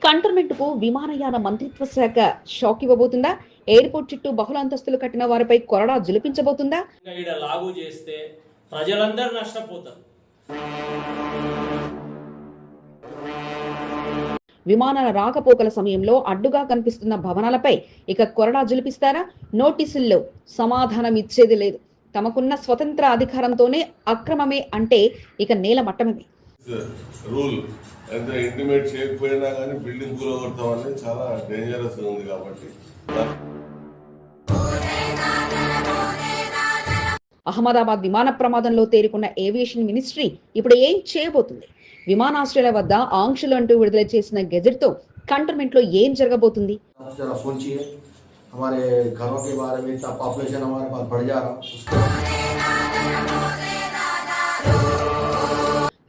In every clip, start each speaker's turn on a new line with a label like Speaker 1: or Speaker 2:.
Speaker 1: Cantonment కు విమానయాన మంత్రిత్వ శాఖ షాక్ ఇవ్వబోతుందా? ఎయిర్పోర్ట్ చుట్టూ బహుళ అంతస్తులు కట్టిన వారిపై కొరడా జులిపించబోతుందా?
Speaker 2: లాగు చేస్తే ప్రజలందరూ నష్టపోతారు.
Speaker 1: విమానాల రాకపోకల సమయంలో అడ్డుగా కనిపిస్తున్న భవనాలపై ఇక కొరడా జులిపిస్తారా? నోటీసుల్లో సమాధానం ఇచ్చేది లేదు. తమకున్న స్వతంత్ర అధికారంతోనే అక్రమమే అంటే ఇక నేల మట్టమే.
Speaker 3: రూల్ ఎంత ఇంటిమేట్ చేయకపోయినా కానీ బిల్డింగ్ కూలగొడతాం అనేది చాలా డేంజరస్ ఉంది. కాబట్టి
Speaker 1: అహ్మదాబాద్ విమాన ప్రమాదంలో తేరుకున్న ఏవియేషన్ మినిస్ట్రీ ఇప్పుడు ఏం చేయబోతుంది? విమానాశ్రయాల వద్ద ఆంక్షలు అంటూ విడుదల చేసిన గెజెట్ తో కంటోన్మెంట్ లో ఏం జరగబోతుంది?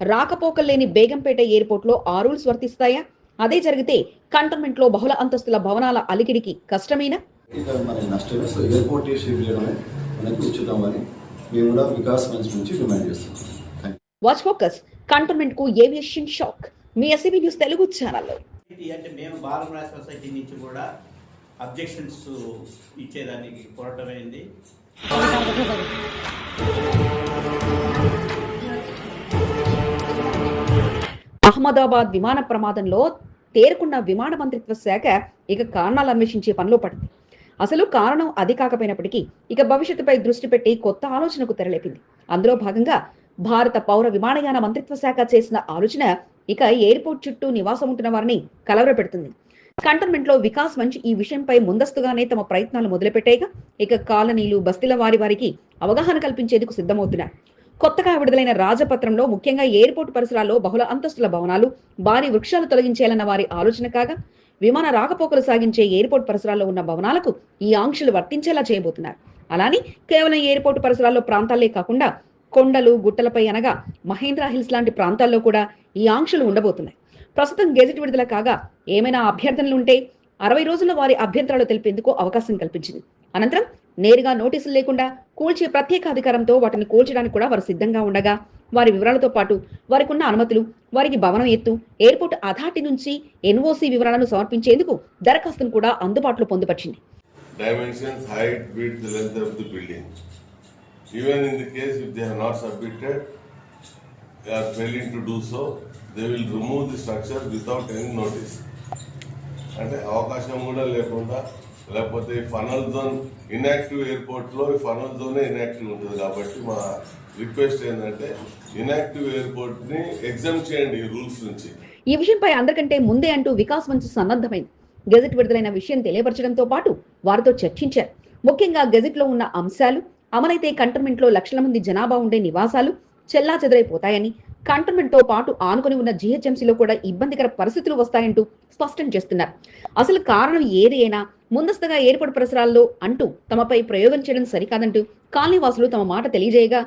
Speaker 1: రాకపోకలు లేని బేగంపేట ఎయిర్పోర్ట్ లో ఆ రూల్స్ వర్తిస్తాయా? అదే జరిగితే కంటోన్మెంట్ లో బహుళ అంతస్తుల భవనాల అలికిడికి కష్టమేనా? వాచ్ ఫోకస్ కంటోన్మెంట్ కు ఏవియేషన్ షాక్. మీ ఎస్సీబీ న్యూస్ తెలుగు ఛానల్లో.
Speaker 4: అంటే మేము బాలరాజ్ సొసైటీ నుంచి కూడా అబ్జెక్షన్స్ ఇచ్చేదానికి పోరాటమైంది.
Speaker 1: అహ్మదాబాద్ విమాన ప్రమాదంలో తేరుకున్న విమాన మంత్రిత్వ శాఖ ఇక కారణాలు అన్వేషించే పనిలో పడింది. అసలు కారణం అది కాకపోయినప్పటికీ ఇక భవిష్యత్తుపై దృష్టి పెట్టి కొత్త ఆలోచనకు తెరలేపింది. అందులో భాగంగా భారత పౌర విమానయాన మంత్రిత్వ శాఖ చేసిన ఆలోచన ఇక ఎయిర్పోర్ట్ చుట్టూ నివాసం ఉంటున్న వారిని కలవరపెడుతుంది. కంటోన్మెంట్ లో వికాస్ మంచ్ ఈ విషయంపై ముందస్తుగానే తమ ప్రయత్నాలు మొదలుపెట్టాయిగా ఇక కాలనీలు బస్తీల వారికి అవగాహన కల్పించేందుకు సిద్ధమవుతున్నారు. కొత్తగా విడుదలైన రాజపత్రంలో ముఖ్యంగా ఎయిర్పోర్ట్ పరిసరాల్లో బహుళ అంతస్తుల భవనాలు, భారీ వృక్షాలు తొలగించేయాలన్న వారి ఆలోచన కాగా విమాన రాకపోకలు సాగించే ఎయిర్పోర్ట్ పరిసరాల్లో ఉన్న భవనాలకు ఈ ఆంక్షలు వర్తించేలా చేయబోతున్నారు. అలానే కేవలం ఎయిర్పోర్ట్ పరిసరాల్లో ప్రాంతాలే కాకుండా కొండలు గుట్టలపై అనగా మహేంద్ర హిల్స్ లాంటి ప్రాంతాల్లో కూడా ఈ ఆంక్షలు ఉండబోతున్నాయి. ప్రస్తుతం గెజెట్ విడుదల కాగా ఏమైనా అభ్యర్థనలు ఉంటే 60 రోజుల్లో వారి అభ్యంతరాలు తెలిపేందుకు అవకాశం కల్పించింది. అనంతరం నేరుగా నోటీసులు లేకుండా కూల్చే ప్రత్యేక అధికారంతో వాటిని కూల్చడానికి కూడా వారు సిద్ధంగా ఉండగా వారి వివరాలతో పాటు వారికి ఉన్న అనుమతులు, వారికి భవనం ఎత్తు, ఎయిర్పోర్ట్ అథారిటీ నుంచి ఎన్ఓసి వివరాలను సమర్పించేందుకు దరఖాస్తును కూడా అందుబాటులో పొందుపరిచింది.
Speaker 3: Dimensions, height, width, length of the building. Even in the case if they have not submitted, they are failing to do so, they will remove the structure without any notice. అంటే అవకాశం కూడా లేకుండా, లేకపోతే funnel zone inactive airport లో funnel జోనే inactive ఉంటుంది. కాబట్టి మా request ఏంటంటే ఇన్యాక్టివ్ ఎయిర్పోర్ట్ ని ఎగ్జామ్ చేయండి ఈ రూల్స్ నుంచి.
Speaker 1: ఈ విషయంపై అందరికంటే ముందే అంటూ వికాస్ మంచ్ సన్నద్ధమైంది. గెజెట్ విడుదలైన విషయం తెలియపరచడంతో పాటు వారితో చర్చించారు. ముఖ్యంగా గెజెట్ లో ఉన్న అంశాలు అమలైతే కంటోన్మెంట్ లో లక్షల మంది జనాభా ఉండే నివాసాలు చెల్లా చెదరైపోతాయని, కంటోన్మెంట్ తో పాటు ఆనుకుని ఉన్న జీహెచ్ఎంసీలో కూడా ఇబ్బందికర పరిస్థితులు వస్తాయంటూ స్పష్టం చేస్తున్నారు. అసలు కారణం ఏది అయినా ముందస్తుగా ఎయిర్పోర్ట్ పరిసరాల్లో అంటూ తమపై ప్రయోగం చేయడం సరికాదంటూ కాలనీవాసులు తమ మాట తెలియజేయగా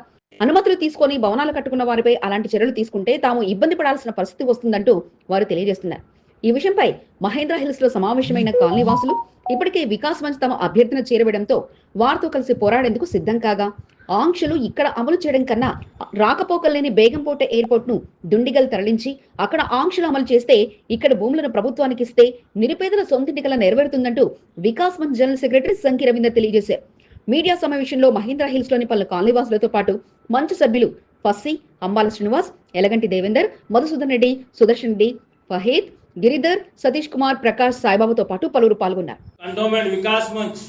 Speaker 1: అనుమతులు తీసుకొని భవనాలు కట్టుకున్న వారిపై అలాంటి చర్యలు తీసుకుంటే తాము ఇబ్బంది పడాల్సిన పరిస్థితి వస్తుందంటూ వారు తెలియజేస్తున్నారు. ఈ విషయంపై మహేంద్ర హిల్స్ లో సమావేశమైన కాలనీవాసులు ఇప్పటికే వికాస్ మంచ్ తమ అభ్యర్థన చేరవేయడంతో వారితో కలిసి పోరాడేందుకు సిద్ధం కాగా ఆంక్షలు ఇక్కడ అమలు చేయడం కన్నా రాకపోకలు లేని బేగంపేట ఎయిర్పోర్ట్ ను దుండిగల్ తరలించి అక్కడ ఆంక్షలు అమలు చేస్తే ఇక్కడ భూములను ప్రభుత్వానికి ఇస్తే నిరుపేదల సొంతింటి కల నెరవేరుతుందంటూ వికాస్ మంచ్ జనరల్ సెక్రటరీ సంకి రవీందర్ తెలియజేశారు. మీడియా సమావేశంలో మహేంద్ర హిల్స్ లోని పలు కాలనీవాసులతో పాటు మంచు సభ్యులు ఫస్సి, అంబాల శ్రీనివాస్, ఎలగంటి దేవేందర్, మధుసూదన్ రెడ్డి, సుదర్శన్ రెడ్డి, ఫహీద్, గిరిధర్, సతీష్ కుమార్, ప్రకాష్, సాయిబాబుతో పాటు పలువురు పాల్గొన్నారు.
Speaker 2: కంటోన్మెంట్ వికాస్ మంచ్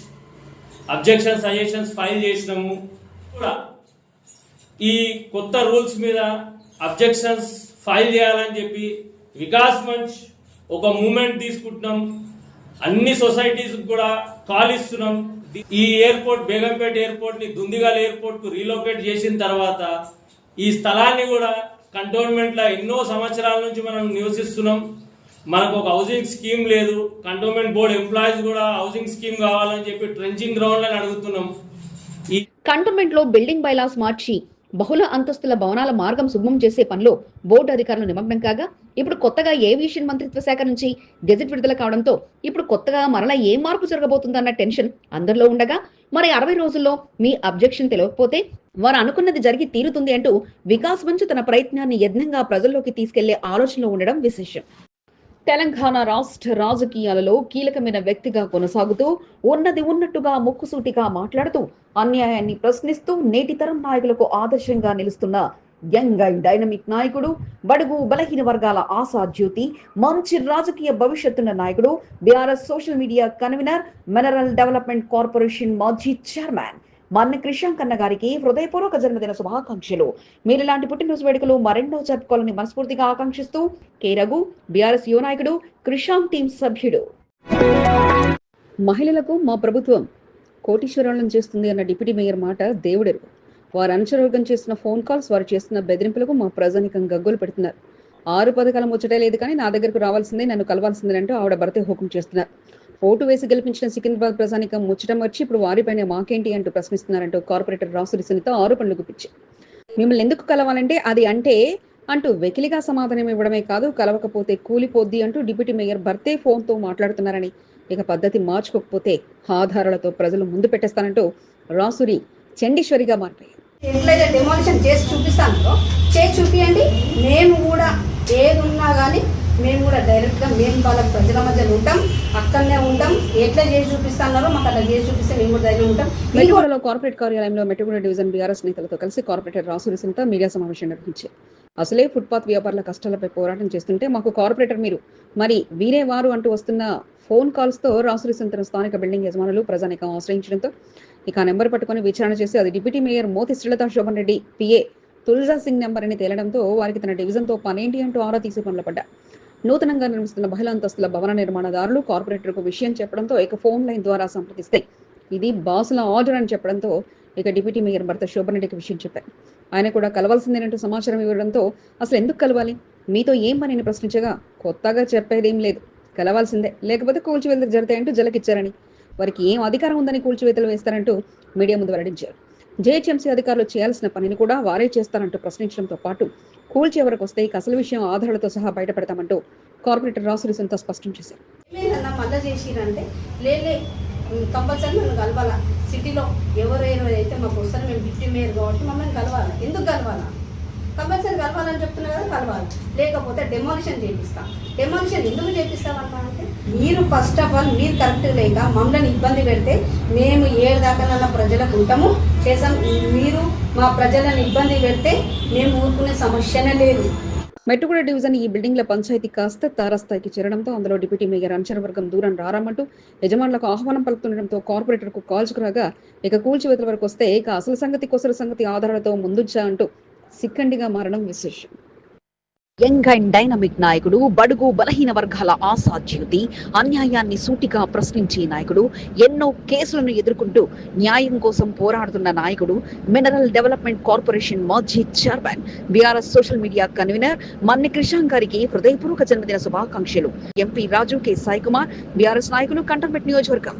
Speaker 2: అబ్జెక్షన్ సజెషన్స్ ఫైల్ చేసినాము. కూడా ఈ కొత్త రూల్స్ మీద అబ్జెక్షన్స్ ఫైల్ చేయాలని చెప్పి వికాస్ మంచ్ ఒక మూమెంట్ తీసుకుంటున్నాం. అన్ని సొసైటీస్ కూడా కాల్ ఇస్తున్నాం. ఈ ఎయిర్పోర్ట్ బేగంపేట ఎయిర్పోర్ట్ ని దుందిగల్ ఎయిర్పోర్ట్ కు రీలొకేట్ చేసిన తర్వాత ఈ స్థలాన్ని కూడా కంటోన్మెంట్ లో ఎన్నో సంవత్సరాల నుంచి మనం నివసిస్తున్నాం. మనకు ఒక హౌసింగ్ స్కీమ్ లేదు. కంటోన్మెంట్ బోర్డు ఎంప్లాయీస్ కూడా హౌసింగ్ స్కీమ్ కావాలని చెప్పి ట్రెంచింగ్ గ్రౌండ్ అని అడుగుతున్నాం.
Speaker 1: ఈ కంటోన్మెంట్ లో బిల్డింగ్ బైలాస్ మార్చి బహుళ అంతస్తుల భవనాల మార్గం సుగమం చేసే పనిలో బోర్డు అధికారులు నిమగ్నం కాగా ఇప్పుడు కొత్తగా ఏవియేషన్ మంత్రిత్వ శాఖ నుంచి గెజెట్ విడుదల కావడంతో ఇప్పుడు కొత్తగా మరలా ఏ మార్పు జరగబోతుందన్న టెన్షన్ అందరిలో ఉండగా మరి 60 రోజుల్లో మీ అబ్జెక్షన్ తెలియకపోతే వారు అనుకున్నది జరిగి తీరుతుంది అంటూ వికాస్ మంచ్ తన ప్రయత్నాన్ని యజ్ఞంగా ప్రజల్లోకి తీసుకెళ్లే ఆలోచనలో ఉండడం విశేషం. తెలంగాణ రాష్ట్ర రాజకీయాలలో కీలకమైన వ్యక్తిగా కొనసాగుతూ ఉన్నది ఉన్నట్టుగా ముక్కుసూటిగా మాట్లాడుతూ అన్యాయాన్ని ప్రశ్నిస్తూ నేటి తరం నాయకులకు ఆదర్శంగా నిలుస్తున్న యంగ్ అండ్ డైనమిక్ నాయకుడు, బడుగు బలహీన వర్గాల ఆశాజ్యోతి, మంచి రాజకీయ భవిష్యత్తున్న నాయకుడు, BRS social media convener, mineral development corporation మాజీ చైర్మన్ మన్నె క్రిషాంక్ అన్న గారికి హృదయపూర్వక జన్మదిన శుభాకాంక్షలు. మీరు ఇలాంటి పుట్టినరోజు వేడుకలు మరెన్నో జరుపుకోవాలని మనస్ఫూర్తిగా ఆకాంక్షిస్తూ కె రఘు, బీఆర్ఎస్ యువ నాయకుడు, క్రిషాంక్ టీం సభ్యుడు. మహిళలకు మా ప్రభుత్వం కోటీశ్వరాలను చేస్తుంది అన్న డిప్యూటీ మేయర్ మాట దేవుడెరుగు. వారు అనుచరవర్గం చేస్తున్న ఫోన్ కాల్స్, వారు చేస్తున్న బెదిరింపులకు మా ప్రజానికం గగ్గోలు పెడుతున్నారు. 6 పథకాల ముచ్చటే లేదు కానీ నా దగ్గరకు రావాల్సిందే, నన్ను కలవాల్సిందే అంటూ ఆవిడ భర్తే హుకుం చేస్తున్నారు. ఓటు వేసి గెలిపించిన సికింద్రాబాద్ ప్రజానికం ముచ్చటం వచ్చి ఇప్పుడు వారిపైన మాకేంటి అంటూ ప్రశ్నిస్తున్నారంటూ కార్పొరేటర్ రాసురి సునీత ఆరోపణలు గుప్పించి, మిమ్మల్ని ఎందుకు కలవాలంటే అది అంటే అంటూ వెకిలిగా సమాధానం ఇవ్వడమే కాదు, కలవకపోతే కూలిపోద్ది అంటూ డిప్యూటీ మేయర్ భర్తే ఫోన్తో మాట్లాడుతున్నారని, ఇక పద్ధతి మార్చుకోకపోతే ఆధారాలతో ప్రజలు ముందు పెట్టేస్తానంటూ రాసురి చండీశ్వరిగా మారిపోయారు.
Speaker 5: ఎట్లయితే డెమాలిషన్ చేసి చూపిస్తానో చేసి చూపియండి. మేము కూడా ఏది ఉన్నా కానీ మేము కూడా డైరెక్ట్గా మేము వాళ్ళ ప్రజల మధ్య ఉంటాం, అక్కడనే ఉంటాం. ఎట్లా చేసి చూపిస్తానో మాకు అట్లా చేసి చూపిస్తే మేము కూడా ధైర్యం ఉంటాం.
Speaker 1: మెట్టుగూడలో కార్పొరేట్ కార్యాలయంలో మెట్టుగూడ డివిజన్ బీఆర్ఎస్ నేతలతో కలిసి కార్పొరేటర్ రాసురి సునీత మీడియా సమావేశం నిర్వహించారు. అసలే ఫుట్పాత్ వ్యాపారుల కష్టాలపై పోరాటం చేస్తుంటే మాకు కార్పొరేటర్ మీరు మరి వీరే వారు అంటూ వస్తున్న ఫోన్ కాల్స్ తో రాసురి సునీతను స్థానిక బిల్డింగ్ యజమానులు ప్రజానికం ఆశ్రయించడంతో ఇక ఆ నెంబర్ పట్టుకుని విచారణ చేసి అది deputy mayor Mothi Srilatha Shobhan Reddy PA Tulaja Singh number అని తేలడంతో వారికి తన డివిజన్ తో పనేంటి అంటూ ఆరా తీసి పనులు పడ్డా. నూతనంగా నిర్మిస్తున్న బహుళ అంతస్తుల భవన నిర్మాణదారులు కార్పొరేటర్ కు విషయం చెప్పడంతో ఇక ఫోన్ లైన్ ద్వారా సంప్రదిస్తే ఇది బాసుల ఆర్డర్ అని చెప్పడంతో ఇక డిప్యూటీ మేయర్ భర్త శోభన్ రెడ్డికి విషయం చెప్పారు. ఆయన కూడా కలవాల్సిందేనంటూ సమాచారం ఇవ్వడంతో అసలు ఎందుకు కలవాలి, మీతో ఏం పనిని ప్రశ్నించగా కొత్తగా చెప్పేదేం లేదు, కలవాల్సిందే, లేకపోతే కూల్చివేతలు జరుగుతాయంటూ జలకిచ్చారని, వారికి ఏం అధికారం ఉందని కూల్చివేతలు వేస్తారంటూ మీడియా ముందు వెల్లడించారు. జేహెచ్ఎంసీ అధికారులు చేయాల్సిన పనిని కూడా వారే చేస్తారంటూ ప్రశ్నించడంతో పాటు కూల్చి ఎవరికి వస్తే ఇక అసలు విషయం ఆధారాలతో సహా బయటపెడతామంటూ కార్పొరేటర్ రాసురి సునీత స్పష్టం చేశారు.
Speaker 5: మళ్ళీ చేసిరంటే లేలే కంపల్సరీ నన్ను కలవాలా. సిటీలో ఎవరైతే మాకు వస్తారో మేము డిప్యూటీ మేయర్ కాబట్టి మమ్మల్ని కలవాలి. ఎందుకు కలవాలా? కంపల్సరీ కలవాలని చెప్తున్నా కదా, కలవాలి. లేకపోతే డెమాలిషన్ చేపిస్తాం. డెమాలిషన్ ఎందుకు చేపిస్తామన్నా అంటే మీరు ఫస్ట్ ఆఫ్ ఆల్ మీరు కరెక్ట్ లేక మమ్మల్ని ఇబ్బంది పెడితే మేము ఏడాకన్నా ప్రజలకు ఉంటాము చేసాం. మీరు మా ప్రజలను ఇబ్బంది పెడితే మేము ఊరుకునే సమస్యనే లేదు.
Speaker 1: మెట్టుగూడ డివిజన్ ఈ బిల్డింగ్ల పంచాయతీ కాస్త తారాస్థాయికి చేరడంతో అందులో డిప్యూటీ మేయర్ అంచనవర్గం దూరం రారామంటూ యజమానులకు ఆహ్వానం పలుకుతుండటంతో కార్పొరేటర్ కు కాల్చుకు రాగా ఇక కూల్చివేతల వరకు వస్తే ఇక అసలు సంగతి కొసరు సంగతి ఆధారాలతో ముందుంచా అంటూ సిక్కండిగా మారడం విశేషం. యంగ్ అండ్ డైనమిక్ నాయకుడు, బడుగు బలహీన వర్గాల ఆశాజ్యోతి, అన్యాయాన్ని సూటిగా ప్రశ్నించే నాయకుడు, ఎన్నో కేసులను ఎదుర్కొంటూ న్యాయం కోసం పోరాడుతున్న నాయకుడు, మినరల్ డెవలప్మెంట్ కార్పొరేషన్ మాజీ chairman, BRS social media convener Manne Krishank గారికి హృదయపూర్వక జన్మదిన శుభాకాంక్షలు. ఎంపీ రాజు కె సాయి కుమార్, బీఆర్ఎస్ నాయకులు, కంటోన్మెంట్ నియోజకవర్గం.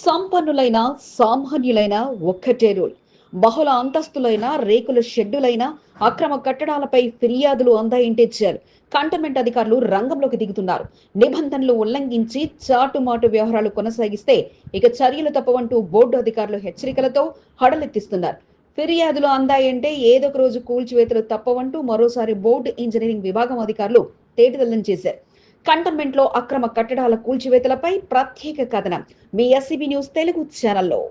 Speaker 1: సంపన్నులైన సామాన్యులైన ఒక్కటే రూల్. బహుళ అంతస్తులైన రేకుల షెడ్డులైన అక్రమ కట్టడాలపై ఫిర్యాదులు అందాయింటే చాలు కంటోన్మెంట్ అధికారులు రంగంలోకి దిగుతున్నారు. నిబంధనలు ఉల్లంఘించి చాటుమాటు వ్యవహారాలు కొనసాగిస్తే ఇక చర్యలు తప్పవంటూ బోర్డు అధికారులు హెచ్చరికలతో హడలెత్తిస్తున్నారు. ఫిర్యాదులు అందాయంటే ఏదొక రోజు కూల్చివేతలు తప్పవంటూ మరోసారి బోర్డు ఇంజనీరింగ్ విభాగం అధికారులు తేటతెల్లం చేశారు. కంటోన్మెంట్ లో అక్రమ కట్టడాల కూల్చివేతలపై ప్రత్యేక కథనం మీ ఎస్సీబీ న్యూస్ తెలుగు ఛానల్లో.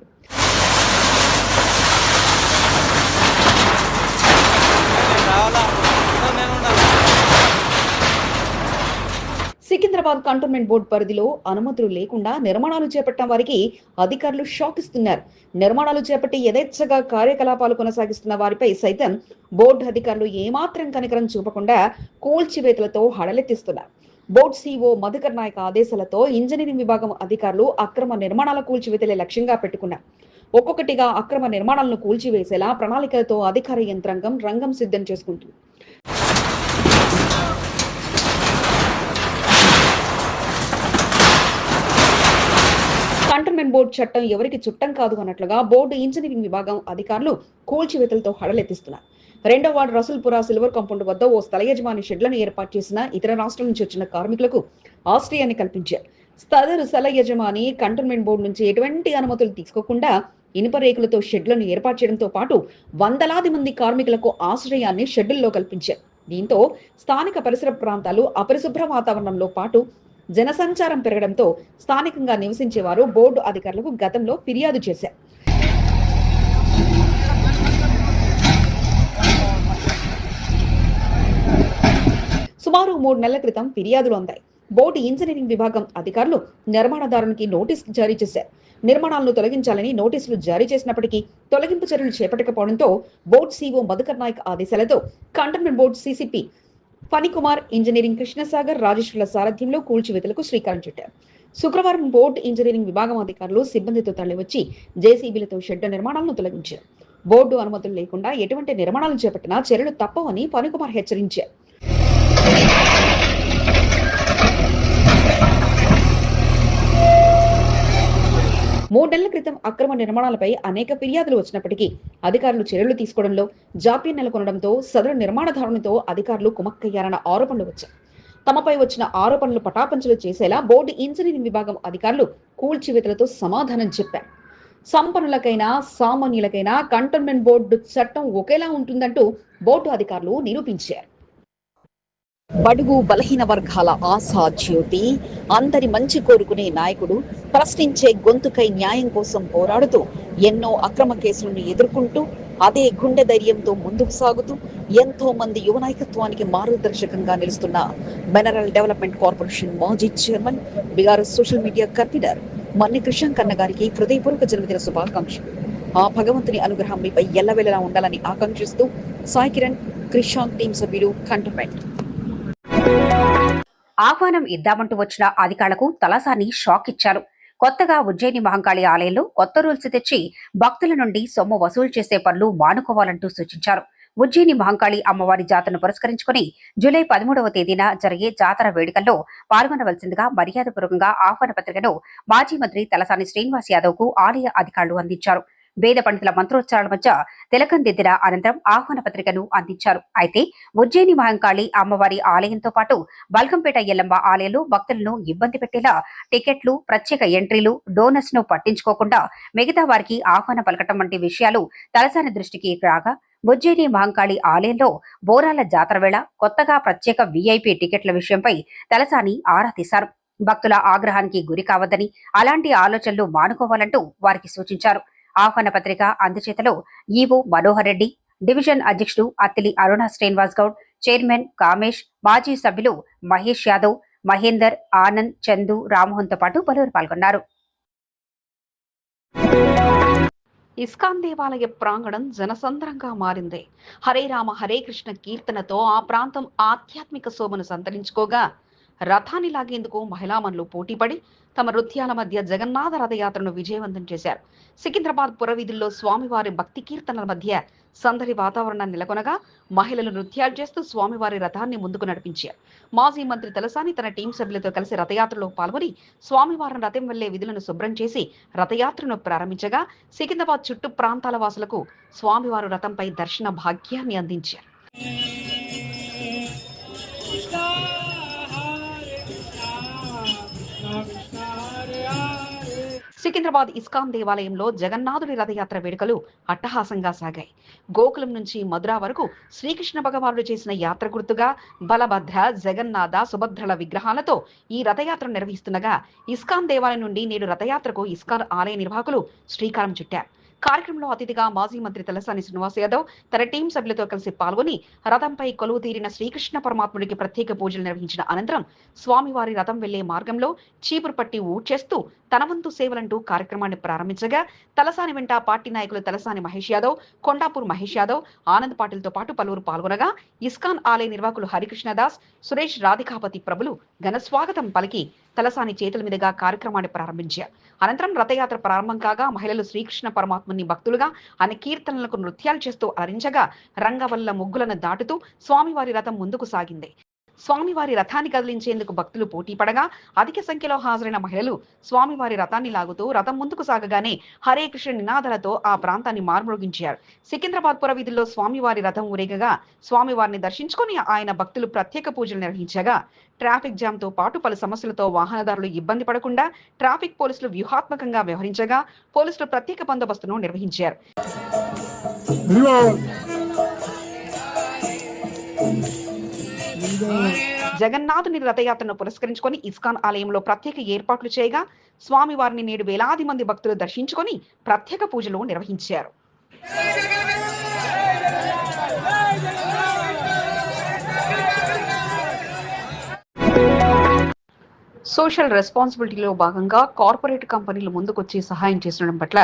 Speaker 1: సికింద్రాబాద్ కంటోన్మెంట్ బోర్డు పరిధిలో అనుమతులు లేకుండా నిర్మాణాలు చేపట్టిన వారికి అధికారులు షాక్ ఇస్తున్నారు. నిర్మాణాలు చేపట్టి యథేచ్ఛగా కార్యకలాపాలు కొనసాగిస్తున్న వారిపై సైతం బోర్డు అధికారులు ఏమాత్రం కనికరం చూపకుండా కూల్చివేతలతో హడలెత్తిస్తున్నారు. బోర్డు సీఓ మధుకర్ నాయక్ ఆదేశాలతో ఇంజనీరింగ్ విభాగం అధికారులు అక్రమ నిర్మాణాల కూల్చివేతలే లక్ష్యంగా పెట్టుకున్నారు. ఒక్కొక్కటిగా అక్రమ నిర్మాణాలను కూల్చివేసేలా ప్రణాళికలతో అధికార యంత్రాంగం రంగం సిద్ధం చేసుకుంటుంది. కంటోన్మెంట్ బోర్డు చట్టం ఎవరికి చుట్టం కాదు అన్నట్లుగా బోర్డు ఇంజనీరింగ్ విభాగం అధికారులు కూల్చివేతలతో హడలెత్తిస్తున్నారు. 2వ వార్డు రసూల్పుర సిల్వర్ కాంపౌండ్ వద్ద ఓ స్థల యజమాని షెడ్లను ఏర్పాటు చేసిన ఇతర రాష్ట్రాల నుంచి వచ్చిన కార్మికులకు ఆశ్రయాన్ని కల్పించారు. సదరు స్థల యజమాని కంటోన్మెంట్ బోర్డు నుంచి ఎటువంటి అనుమతులు తీసుకోకుండా ఇనుప రేకులతో షెడ్లను ఏర్పాటు చేయడంతో పాటు వందలాది మంది కార్మికులకు ఆశ్రయాన్ని షెడ్యూల్లో కల్పించారు. దీంతో స్థానిక పరిసర ప్రాంతాలు అపరిశుభ్ర వాతావరణంలో పాటు జనసంచారం పెరగడంతో స్థానికంగా నివసించేవారు బోర్డు అధికారులకు గతంలో ఫిర్యాదు చేశారు. సుమారు 3 నెలల క్రితం ఫిర్యాదులు అందాయి. బోర్డు ఇంజనీరింగ్ విభాగం అధికారులు నిర్మాణదారునికి నోటీసు జారీ చేశారు. నిర్మాణాలను తొలగించాలని నోటీసులు జారీ చేసినప్పటికీ తొలగింపు చర్యలు చేపట్టకపోవడంతో బోర్డు సీఓ మధుకర్ నాయక్ ఆదేశాలతో cantonment board CCP Phanikumar, engineering Krishnasagar, రాజేశ్వర్ల సారథ్యంలో కూల్చివేతలకు శ్రీకారం చుట్టారు. శుక్రవారం బోర్డు ఇంజనీరింగ్ విభాగం అధికారులు సిబ్బందితో తరలివచ్చి జేసీబీలతో షెడ్ నిర్మాణాలను తొలగించారు. బోర్డు అనుమతులు లేకుండా ఎటువంటి నిర్మాణాలు చేపట్టినా చర్యలు తప్పవని ఫణికుమార్ హెచ్చరించారు. మూడేళ్ల క్రితం అక్రమ నిర్మాణాలపై అనేక ఫిర్యాదులు వచ్చినప్పటికీ అధికారులు చర్యలు తీసుకోవడంలో జాప్యం నెలకొనడంతో సదరు నిర్మాణదారునితో అధికారులు కుమక్కయ్యారన్న ఆరోపణలు వచ్చాయి. తమపై వచ్చిన ఆరోపణలు పటాపంచలు చేసేలా బోర్డు ఇంజనీరింగ్ విభాగం అధికారులు కూల్చివేతలతో సమాధానం చెప్పారు. సంపన్నులకైనా సామాన్యులకైనా కంటోన్మెంట్ బోర్డు చట్టం ఒకేలా ఉంటుందంటూ బోర్డు అధికారులు నిరూపించారు. బడుగు బలహీన వర్గాల ఆశా జ్యోతి, అందరి మంచి కోరుకునే నాయకుడు, ప్రశ్నించే గొంతుకై న్యాయం కోసం పోరాడుతూ ఎన్నో అక్రమ కేసులను ఎదుర్కొంటూ అదే గుండె ధైర్యంతో ముందుకు సాగుతూ ఎంతో మంది యువ నాయకత్వానికి మార్గదర్శకంగా నిలుస్తున్న మినరల్ డెవలప్మెంట్ కార్పొరేషన్ మాజీ chairman, BRS social media convener మన్ని కృష్ణంక్ అన్న గారికి హృదయపూర్వక జన్మదిన శుభాకాంక్షలు. ఆ భగవంతుని అనుగ్రహం మీపై ఎల్లవేళలా ఉండాలని ఆకాంక్షిస్తూ సాయి కిరణ్, కృష్ణంక్ టీం సభ్యులు, కంటోన్మెంట్.
Speaker 6: ఆహ్వానం ఇద్దామంటూ వచ్చిన అధికారులకు తలసాని షాక్ ఇచ్చారు. కొత్తగా ఉజ్జయిని మహంకాళి ఆలయంలో కొత్త రూల్స్ తెచ్చి భక్తుల నుండి సొమ్ము వసూలు చేసే పనులు మానుకోవాలంటూ సూచించారు. ఉజ్జయిని మహంకాళి అమ్మవారి జాతరను పురస్కరించుకుని జూలై 13వ తేదీన జరిగే జాతర వేడుకల్లో పాల్గొనవలసిందిగా మర్యాదపూర్వకంగా ఆహ్వాన పత్రికను మాజీ మంత్రి తలసాని శ్రీనివాస్ యాదవ్ కు ఆలయ అధికారులు అందించారు. వేద పండితుల మంత్రోచ్చారాల మధ్య తిలకం దిద్దిన అనంతరం ఆహ్వాన పత్రికను అందించారు. అయితే ఉజ్జయిని మహంకాళి అమ్మవారి ఆలయంతో పాటు బల్కంపేట ఎల్లమ్మ ఆలయంలో భక్తులను ఇబ్బంది పెట్టేలా టికెట్లు, ప్రత్యేక ఎంట్రీలు, డోనర్స్ ను పట్టించుకోకుండా మిగతా వారికి ఆహ్వానం పలకటం వంటి విషయాలు తలసాని దృష్టికి రాగా ఉజ్జయిని మహంకాళి ఆలయంలో బోరాల జాతర వేళ కొత్తగా ప్రత్యేక వీఐపీ టికెట్ల విషయంపై తలసాని ఆరా తీశారు. భక్తుల ఆగ్రహానికి గురి కావద్దని, అలాంటి ఆలోచనలు మానుకోవాలంటూ వారికి సూచించారు. ఆహ్వాన పత్రిక అందుచేతలో ఈవో మనోహర్ రెడ్డి, డివిజన్ అధ్యక్షుడు అత్తిలి అరుణ శ్రీనివాస్ గౌడ్, చైర్మన్ కామేష్, మాజీ సభ్యులు మహేష్ యాదవ్, మహేందర్, ఆనంద్, చందు, రామ్మోహన్ తో పాటు పలువురు పాల్గొన్నారు.
Speaker 1: ఇస్కాన్ దేవాలయ ప్రాంగణం జనసంద్రంగా మారింది. హరే రామ హరే కృష్ణ కీర్తనతో ఆ ప్రాంతం ఆధ్యాత్మిక శోభను సంతరించుకోగా రథాన్ని లాగేందుకు మహిళామణులు పోటీపడి తమ నృత్యాల మధ్య జగన్నాథ రథయాత్రను విజయవంతం చేశారు. సికింద్రాబాద్ పురవీధుల్లో స్వామివారి భక్తి కీర్తనల మధ్య సందడి వాతావరణం నెలకొనగా మహిళలు నృత్యాలు చేస్తూ స్వామివారి రథాన్ని ముందుకు నడిపించారు. మాజీ మంత్రి తలసాని తన టీం సభ్యులతో కలిసి రథయాత్రలో పాల్గొని స్వామివారి రథం వెళ్లే విధులను శుభ్రం చేసి రథయాత్రను ప్రారంభించగా సికింద్రాబాద్ చుట్టూ ప్రాంతాల వాసులకు స్వామివారి రథంపై దర్శన భాగ్యాన్ని అందించారు. సికింద్రాబాద్ ఇస్కాన్ దేవాలయంలో జగన్నాథుడి రథయాత్ర వేడుకలు అట్టహాసంగా సాగాయి. గోకులం నుంచి మధుర వరకు శ్రీకృష్ణ భగవానుడు చేసిన యాత్ర గుర్తుగా బలభద్ర, జగన్నాథ, సుభద్రల విగ్రహాలతో ఈ రథయాత్ర నిర్వహిస్తుండగా ఇస్కాన్ దేవాలయం నుండి నేడు రథయాత్రకు ఇస్కాన్ ఆలయ నిర్వాహకులు శ్రీకారం చుట్టారు. కార్యక్రమంలో అతిథిగా మాజీ మంత్రి తలసాని శ్రీనివాస్ యాదవ్ తన టీం సభ్యులతో కలిసి పాల్గొని రథంపై కొలువు తీరిన శ్రీకృష్ణ పరమాత్ముడికి ప్రత్యేక పూజలు నిర్వహించిన అనంతరం స్వామివారి రథం వెళ్లే మార్గంలో చీపురు పట్టి ఊడ్చేస్తూ తన వంతు సేవలంటూ కార్యక్రమాన్ని ప్రారంభించగా తలసాని వెంట పార్టీ నాయకులు తలసాని మహేష్ యాదవ్, కొండాపూర్ మహేష్ యాదవ్, ఆనంద్ పాటిల్తో పాటు పలువురు పాల్గొనగా ఇస్కాన్ ఆలయ నిర్వాహకులు హరికృష్ణదాస్, సురేష్ రాధికాపతి ప్రభులు ఘన స్వాగతం పలికి తలసాని చేతుల మీదుగా కార్యక్రమాన్ని ప్రారంభించారు. అనంతరం రథయాత్ర ప్రారంభం కాగా మహిళలు శ్రీకృష్ణ పరమాత్ముని భక్తులుగా అనే కీర్తనలకు నృత్యాలు చేస్తూ అలరించగా రంగవల్ల ముగ్గులను దాటుతూ స్వామివారి రథం ముందుకు సాగింది. స్వామివారి రథాన్ని కదిలించేందుకు భక్తులు పోటీ పడగా అధిక సంఖ్యలో హాజరైన మహిళలు స్వామివారి రథాన్ని లాగుతూ రథం ముందుకు సాగగానే హరే కృష్ణ నినాదాలతో ఆ ప్రాంతాన్ని మార్మోగించారు. సికింద్రాబాద్ పురవీధుల్లో స్వామివారి రథం ఊరేగగా స్వామివారిని దర్శించుకుని ఆయన భక్తులు ప్రత్యేక పూజలు నిర్వహించగా ట్రాఫిక్ జామ్ తో పాటు పలు సమస్యలతో వాహనదారులు ఇబ్బంది పడకుండా ట్రాఫిక్ పోలీసులు వ్యూహాత్మకంగా వ్యవహరించగా పోలీసులు ప్రత్యేక బందోబస్తును నిర్వహించారు. జగన్నాథుని రథయాత్రను పురస్కరించుకొని ఇస్కాన్ ఆలయంలో ప్రత్యేక ఏర్పాట్లు చేయగా స్వామివారిని నేడు వేలాది మంది భక్తులు దర్శించుకొని ప్రత్యేక పూజలు నిర్వహించారు. సోషల్ రెస్పాన్సిబిలిటీలో భాగంగా కార్పొరేట్ కంపెనీలు ముందుకొచ్చి సహాయం చేసడం పట్ల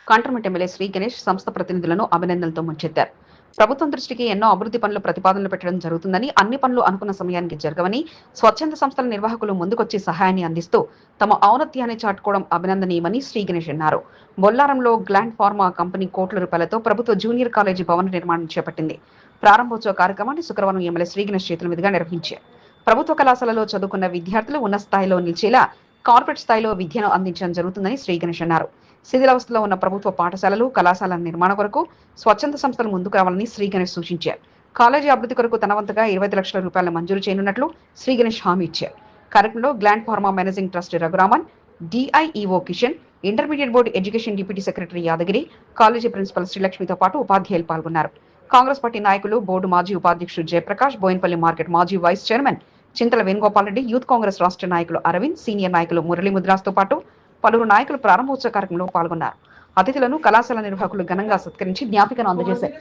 Speaker 1: కంటోన్మెంట్ ఎమ్మెల్యే శ్రీ గణేష్ సంస్థ ప్రతినిధులను అభినందనలతో ముంచెత్తారు. ప్రభుత్వం దృష్టికి ఎన్నో అభివృద్ధి పనులు ప్రతిపాదనలు పెట్టడం జరుగుతుందని, అన్ని పనులు అనుకున్న సమయానికి జరగవని, స్వచ్ఛంద సంస్థల నిర్వాహకులు ముందుకొచ్చి సహాయాన్ని అందిస్తూ తమ ఔన్నత్యాన్ని చాటుకోవడం అభినందనీయమని శ్రీ గణేష్ అన్నారు. బొల్లారంలో గ్లాండ్ ఫార్మా కంపెనీ కోట్ల రూపాయలతో ప్రభుత్వ జూనియర్ కాలేజీ భవన నిర్మాణం చేపట్టింది. ప్రారంభోత్సవ కార్యక్రమాన్ని శుక్రవారం ఎమ్మెల్యే శ్రీ గణేష్ చేతుల మీదుగా నిర్వహించారు. ప్రభుత్వ కళాశాలలో చదువుకున్న విద్యార్థులు ఉన్నత స్థాయిలో నిలిచేలా కార్పొరేట్ స్థాయిలో విద్యను అందించడం జరుగుతుందని శ్రీ గణేష్ అన్నారు. శిథిలావస్థలో ఉన్న ప్రభుత్వ పాఠశాలలు, కళాశాలల నిర్మాణ కొరకు స్వచ్ఛంద సంస్థలు ముందుకు రావాలని శ్రీ గణేష్ సూచించారు. కాలేజీ అభివృద్ధి కొరకు తన వంతుగా 25 లక్షల రూపాయలు మంజూరు చేయనున్నట్లు శ్రీ గణేష్ హామీ ఇచ్చారు. కార్యక్రమంలో Gland Pharma managing trustee Raghuraman, DIEO Kishan, intermediate board education deputy secretary Yadagiri, college principal శ్రీలక్ష్మితో పాటు ఉపాధ్యాయులు పాల్గొన్నారు. కాంగ్రెస్ పార్టీ నాయకులు, బోర్డు మాజీ ఉపాధ్యక్షుడు జయప్రకాష్, బోయిన్పల్లి మార్కెట్ మాజీ vice chairman Chintala Venugopal Reddy, youth Congress రాష్ట్ర నాయకులు అరవింద్, సీనియర్ నాయకులు మురళీ ముద్రాస్తో పాటు పలువురు నాయకులు ప్రారంభోత్సవ కార్యక్రమంలో పాల్గొన్నారు. అతిథులను కళాశాల నిర్వాహకులు ఘనంగా సత్కరించి జ్ఞాపికను అందజేశారు.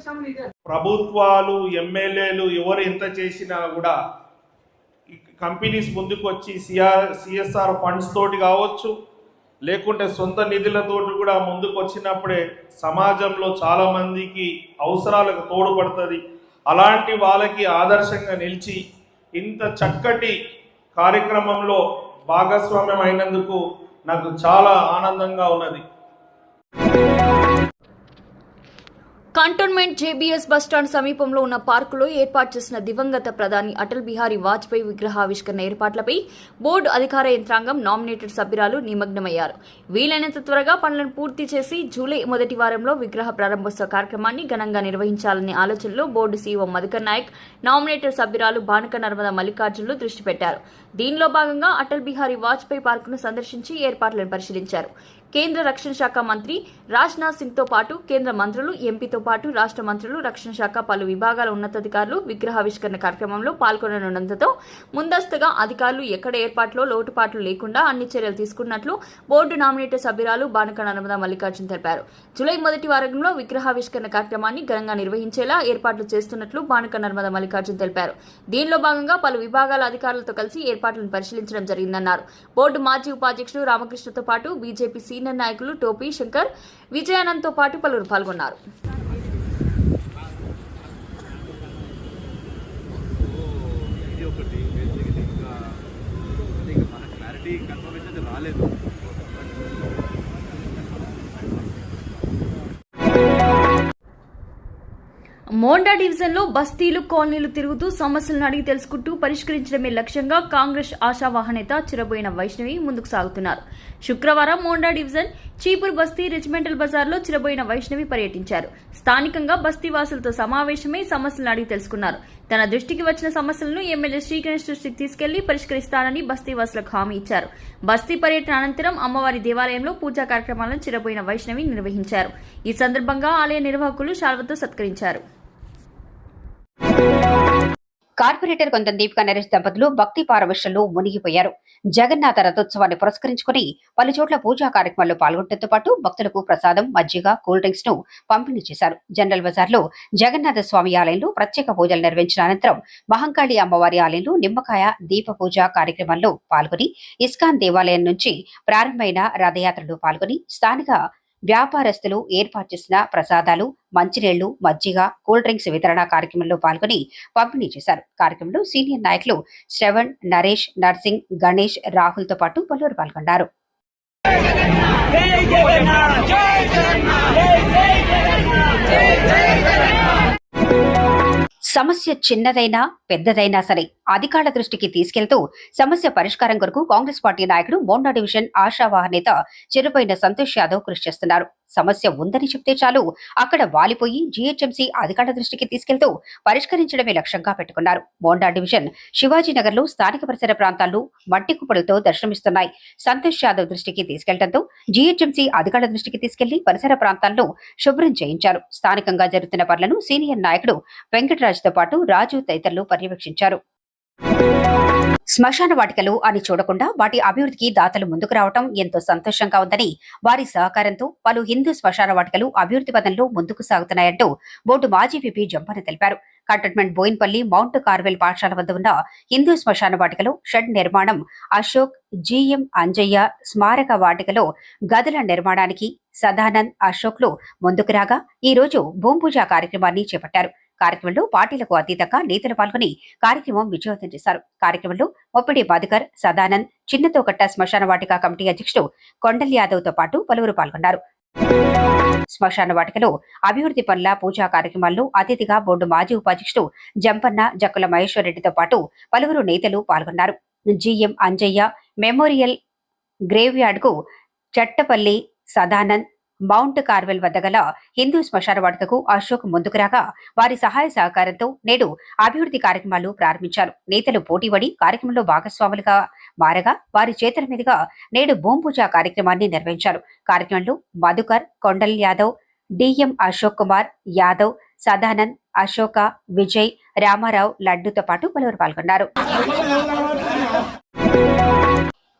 Speaker 7: ప్రభుత్వాలు, ఎమ్మెల్యేలు ఎవరు ఎంత చేసినా కూడా కంపెనీస్ ముందుకు వచ్చి సిఎస్ఆర్ ఫండ్స్ తోటి కావచ్చు, లేకుంటే సొంత నిధులతో కూడా ముందుకు వచ్చినప్పుడే సమాజంలో చాలా మందికి అవసరాలకు తోడ్పడుతుంది. అలాంటి వాళ్ళకి ఆదర్శంగా నిలిచి ఇంత చక్కటి కార్యక్రమంలో భాగస్వామ్యం అయినందుకు నాకు చాలా ఆనందంగా ఉన్నది.
Speaker 8: కంటోన్మెంట్ జేబీఎస్ బస్టాండ్ సమీపంలో ఉన్న పార్కులో ఏర్పాటు చేసిన దివంగత ప్రధాని అటల్ బిహారీ వాజ్పేయి విగ్రహావిష్కరణ ఏర్పాట్లపై బోర్డు అధికార యంత్రాంగం, నామినేటెడ్ సభ్యురాలు నిమగ్నమయ్యారు. వీలైనంత త్వరగా పనులను పూర్తి చేసి జూలై మొదటి వారంలో విగ్రహ ప్రారంభోత్సవ కార్యక్రమాన్ని ఘనంగా నిర్వహించాలనే ఆలోచనలో board CEO Madhukar Nayak, nominated సభ్యురాలు బానక నర్మదా మల్లికార్జునులు దృష్టి పెట్టారు. దీనిలో భాగంగా అటల్ బిహారీ వాజ్పేయి పార్కును సందర్శించి ఏర్పాట్లను పరిశీలించారు. కేంద్ర రక్షణ శాఖ మంత్రి రాజ్నాథ్ సింగ్తో పాటు కేంద్ర మంత్రులు, ఎంపీతో పాటు రాష్ట్ర మంత్రులు, రక్షణ శాఖ పలు విభాగాల ఉన్నతాధికారులు విగ్రహావిష్కరణ కార్యక్రమంలో పాల్గొననున్నందుతో ముందస్తుగా అధికారులు ఎక్కడ ఏర్పాట్లో లోటుపాట్లు లేకుండా అన్ని చర్యలు తీసుకున్నట్లు బోర్డు నామినేటెడ్ సభ్యురాలు బానక నర్మదా మల్లికార్జున్ తెలిపారు. జూలై మొదటి వారంలో విగ్రహావిష్కరణ కార్యక్రమాన్ని ఘనంగా నిర్వహించేలా ఏర్పాట్లు చేస్తున్నట్లు బానక నర్మదా మల్లికార్జున్ తెలిపారు. దీనిలో భాగంగా పలు విభాగాల అధికారులతో కలిసి ఏర్పాట్లను పరిశీలించడం జరిగిందన్నారు. బోర్డు మాజీ ఉపాధ్యక్షుడు రామకృష్ణతో పాటు బీజేపీ సీనియర్ నాయకులు టోపీ శంకర్, విజయానంద్తో పాటు పలువురు పాల్గొన్నారు. మోండా డివిజన్లో బస్తీలు, కాలనీలు తిరుగుతూ సమస్యలను అడిగి తెలుసుకుంటూ పరిష్కరించడమే లక్ష్యంగా కాంగ్రెస్ ఆశావాహ నేత చిరబోయిన వైష్ణవి ముందుకు సాగుతున్నారు. శుక్రవారం మోండా డివిజన్ చీపూర్ బస్తీ రెజిమెంటల్ బజార్లో చిరబోయిన వైష్ణవి పర్యటించారు. స్థానికంగా బస్తీవాసులతో సమావేశమై సమస్యలను అడిగి తెలుసుకున్నారు. తన దృష్టికి వచ్చిన సమస్యలను ఎమ్మెల్యే శ్రీ గణేష్ దృష్టికి తీసుకెళ్లి పరిష్కరిస్తానని బస్తీవాసులకు హామీ ఇచ్చారు. బస్తీ పర్యటన అనంతరం అమ్మవారి దేవాలయంలో పూజా కార్యక్రమాలను చిరబోయిన వైష్ణవి నిర్వహించారు. ఈ సందర్భంగా ఆలయ నిర్వాహకులు శాల్వతో సత్కరించారు.
Speaker 6: కార్పొరేటర్ కొంత దీపికా నరేష్ దంపతులు భక్తి పారవశ్యంలో మునిగిపోయారు. జగన్నాథ రథోత్సవాన్ని పురస్కరించుకుని పలు చోట్ల పూజా కార్యక్రమాల్లో పాల్గొనడంతో పాటు భక్తులకు ప్రసాదం, మజ్జిగ, కూల్ డ్రింక్స్ ను పంపిణీ చేశారు. జనరల్ బజార్లో జగన్నాథ స్వామి ఆలయంలో ప్రత్యేక పూజలు నిర్వహించిన అనంతరం మహంకాళి అమ్మవారి ఆలయంలో నిమ్మకాయ దీప పూజ కార్యక్రమంలో పాల్గొని ఇస్కాన్ దేవాలయం నుంచి ప్రారంభమైన రథయాత్రలో పాల్గొని స్థానిక వ్యాపారస్తులు ఏర్పాటు చేసిన ప్రసాదాలు, మంచినీళ్లు, మజ్జిగ, కూల్ డ్రింక్స్ వితరణ కార్యక్రమంలో పాల్గొని పంపిణీ చేశారు. కార్యక్రమంలో సీనియర్ నాయకులు శ్రవణ్, నరేష్, నర్సింగ్, గణేష్, రాహుల్ తో పాటు పలువురు పాల్గొన్నారు. సమస్య చిన్నదైనా పెద్దదైనా సరే అధికారుల దృష్టికి తీసుకెళ్తూ సమస్య పరిష్కారం కొరకు కాంగ్రెస్ పార్టీ నాయకుడు మోండా డివిజన్ ఆశావాహ నేత చిరుపోయిన సంతోష్ యాదవ్ కృషి చేస్తున్నారు. సమస్య ఉందని చెప్తే చాలు అక్కడ వాలిపోయి జీహెచ్ఎంసీ అధికారుల దృష్టికి తీసుకెళ్తూ పరిష్కరించడమే లక్ష్యంగా పెట్టుకున్నారు. మోండా డివిజన్ శివాజీనగర్ లో స్థానిక పరిసర ప్రాంతాల్లో మట్టి కుప్పలతో దర్శనమిస్తున్నాయి. సంతోష్ యాదవ్ దృష్టికి తీసుకెళ్లడంతో జీహెచ్ఎంసీ అధికారుల దృష్టికి తీసుకెళ్లి పరిసర ప్రాంతాల్లో శుభ్రం చేయించారు. స్థానికంగా జరుగుతున్న పనులను సీనియర్ నాయకుడు వెంకటరాజ్ తో పాటు రాజు తదితరులు పర్యవేక్షించారు. శ్మశాన వాటికలు అని చూడకుండా వాటి అభివృద్ధికి దాతలు ముందుకు రావడం ఎంతో సంతోషంగా ఉందని, వారి సహకారంతో పలు హిందూ శ్మశాన వాటికలు అభివృద్ధి పదంలో ముందుకు సాగుతున్నాయంటూ బోర్డు మాజీ విపి జంపన తెలిపారు. కంటోన్మెంట్ బోయిన్పల్లి మౌంట్ కార్వెల్ పాఠశాల వద్ద ఉన్న హిందూ శ్మశాన వాటికలో షెడ్ నిర్మాణం, అశోక్ జిఎం అంజయ్య స్మారక వాటికలో గదుల నిర్మాణానికి సదానంద్ అశోక్లు ముందుకు రాగా ఈ రోజు భూమి పూజ కార్యక్రమాన్ని చేపట్టారు. కార్యక్రమంలో పార్టీలకు అతీతంగా నేతలు పాల్గొని కార్యక్రమం విజయవంతం చేశారు. కార్యక్రమంలో మొప్పిడి మధుకర్, సదానంద్, చిన్నతోకట్ట శ్మశాన వాటిక కమిటీ అధ్యక్షుడు కొండల్ యాదవ్ తో పాటు పలువురు పాల్గొన్నారు. శ్మశాన వాటికలో అభివృద్ధి పనుల పూజా కార్యక్రమాల్లో అతిథిగా బోర్డు మాజీ ఉపాధ్యక్షుడు జంపన్న, జక్కుల మహేశ్వరరెడ్డితో పాటు పలువురు నేతలు పాల్గొన్నారు. GM Anjaiah memorial grave yard కు చట్టపల్లి సదానంద్, మౌంట్ కార్వెల్ వద్ద గల హిందూ శ్మశాన వాటికకు అశోక్ ముందుకు రాగా వారి సహాయ సహకారంతో నేడు అభివృద్ధి కార్యక్రమాలు ప్రారంభించారు. నేతలు పోటీపడి కార్యక్రమంలో భాగస్వాములుగా మారగా వారి చేతుల మీదుగా నేడు భూమి పూజ కార్యక్రమాన్ని నిర్వహించారు. కార్యక్రమంలో మధుకర్, కొండల్ యాదవ్, డిఎం అశోక్ కుమార్ యాదవ్, సదానంద్, అశోక, విజయ్, రామారావు, లడ్డుతో పాటు పలువురు పాల్గొన్నారు.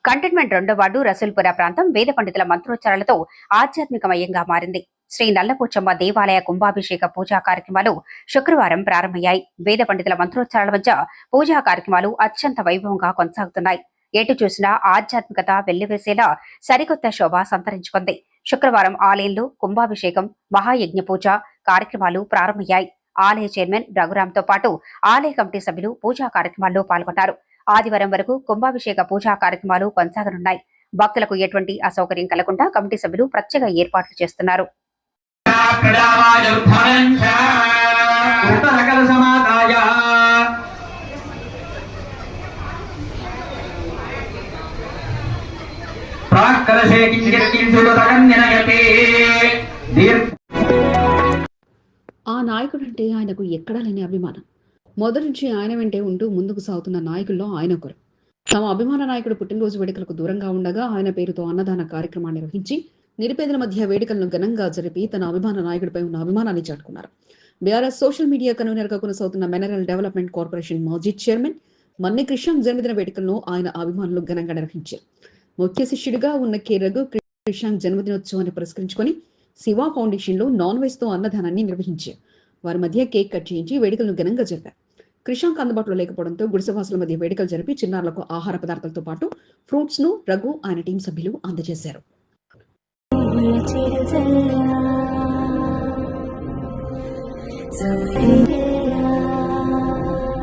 Speaker 6: కంటోన్మెంట్ 2వ వార్డు రసూల్పుర ప్రాంతం వేద పండితుల మంత్రోచ్చారాలతో ఆధ్యాత్మికమయంగా మారింది. శ్రీ నల్లపోచమ్మ దేవాలయ కుంభాభిషేక పూజా కార్యక్రమాలు శుక్రవారం ప్రారంభమయ్యాయి. వేద పండితుల మంత్రోచ్చారాల మధ్య పూజా కార్యక్రమాలు అత్యంత వైభవంగా కొనసాగుతున్నాయి. ఎటు చూసినా ఆధ్యాత్మికత వెల్లివేసేలా సరికొత్త శోభ సంతరించుకుంది. శుక్రవారం ఆలయంలో కుంభాభిషేకం, మహాయజ్ఞ పూజ కార్యక్రమాలు ప్రారంభమయ్యాయి. ఆలయ చైర్మన్ రఘురాంతో పాటు ఆలయ కమిటీ సభ్యులు పూజా కార్యక్రమాల్లో పాల్గొన్నారు. ఆదివారం వరకు కుంభాభిషేక పూజా కార్యక్రమాలు కొనసాగనున్నాయి. భక్తులకు ఎటువంటి అసౌకర్యం కలగకుండా కమిటీ సభ్యులు ప్రత్యేక ఏర్పాట్లు చేస్తున్నారు.
Speaker 1: ఆ నాయకుడంటే ఆయనకు ఎక్కడా లేని అభిమానం. మొదటి నుంచి ఆయన వెంటే ఉంటూ ముందుకు సాగుతున్న నాయకుల్లో ఆయన ఒకరు. తమ అభిమాన నాయకుడు పుట్టినరోజు వేడుకలకు దూరంగా ఉండగా ఆయన పేరుతో అన్నదాన కార్యక్రమాన్ని నిర్వహించి నిరుపేదల మధ్య వేడుకలను ఘనంగా జరిపి తన అభిమాన నాయకుడిపై ఉన్న అభిమానాన్ని చాటుకున్నారు. బీఆర్ఎస్ సోషల్ మీడియా కన్వీనర్ గా కొనసాగుతున్న మినరల్ డెవలప్మెంట్ కార్పొరేషన్ మాజీ చైర్మన్ మన్ని కృష్ణ జన్మదిన వేడుకలను ఆయన అభిమానులు ఘనంగా నిర్వహించారు. ముఖ్య శిష్యుడిగా ఉన్న కె రఘు కృష్ణ జన్మదినోత్సవాన్ని పురస్కరించుకొని శివ ఫౌండేషన్ లో నాన్ వెజ్ తో అన్నదానాన్ని నిర్వహించారు. వారి మధ్య కేక్ కట్ చేయించి వేడుకలను ఘనంగా జరిపారు. కృషాంక్ అందుబాటులో లేకపోవడంతో గుడిసెవాసుల మధ్య వేడుకలు జరిపి చిన్నారులకు ఆహార పదార్థాలతో పాటు ఫ్రూట్స్ ను రఘు ఆయన టీం సభ్యులు అందజేశారు.